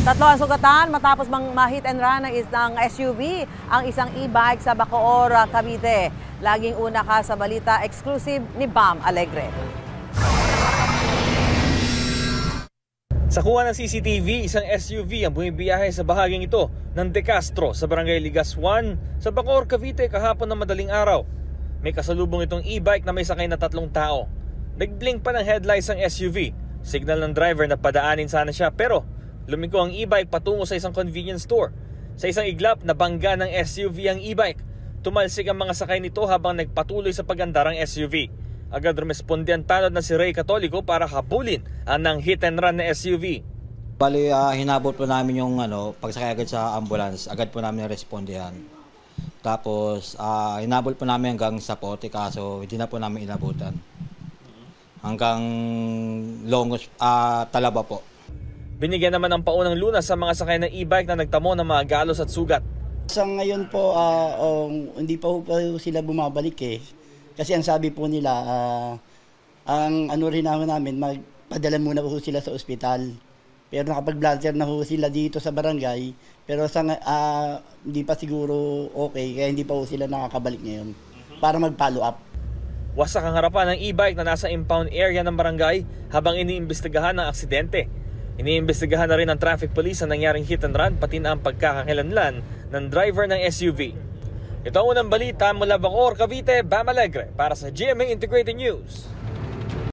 Tatlo ang sugatan matapos ma-hit and run ng SUV ang isang e-bike sa Bacoor, Cavite. Laging una ka sa balita, exclusive ni Bam Alegre. Sa kuha ng CCTV, isang SUV ang bumibiyahe sa bahaging ito ng De Castro sa Barangay Ligas 1 sa Bacoor, Cavite kahapon ng madaling araw. May kasalubong itong e-bike na may sakay na 3 tao. Nag-blink pa ng headlights ang SUV. Signal ng driver na padaanin sana siya pero lumiko ang e-bike patungo sa isang convenience store. Sa isang iglap, nabangga ng SUV ang e-bike. Tumalsik ang mga sakay nito habang nagpatuloy sa pag-andar ang SUV. Agad rumesponde ang tanod na si Ray Catolico para habulin ang nang hit and run na SUV. Bali, hinabot po namin yung pagsakay agad sa ambulance, agad po namin respondihan. Tapos, hinabot po namin hanggang sa Pote kaso hindi na po namin inabutan. Hanggang Longos, Talaba po. Binigyan naman ng paunang lunas sa mga sakay ng e-bike na nagtamo ng mga galos at sugat. Sa ngayon po, hindi pa sila bumabalik eh. Kasi ang sabi po nila, ang ano rin namin, magpadala muna po sila sa ospital. Pero nakapag-blatter na po sila dito sa barangay. Pero hindi pa siguro okay, kaya hindi pa po sila nakakabalik ngayon para mag-follow up. Wasak ang harapan ng e-bike na nasa impound area ng barangay habang iniimbestigahan ang aksidente. Iniimbestigahan na rin ng traffic police ang nangyaring hit and run pati na ang pagkakakilanlan ng driver ng SUV. Ito ang unang balita mula Bacoor, Cavite, Bam Alegre para sa GMA Integrated News.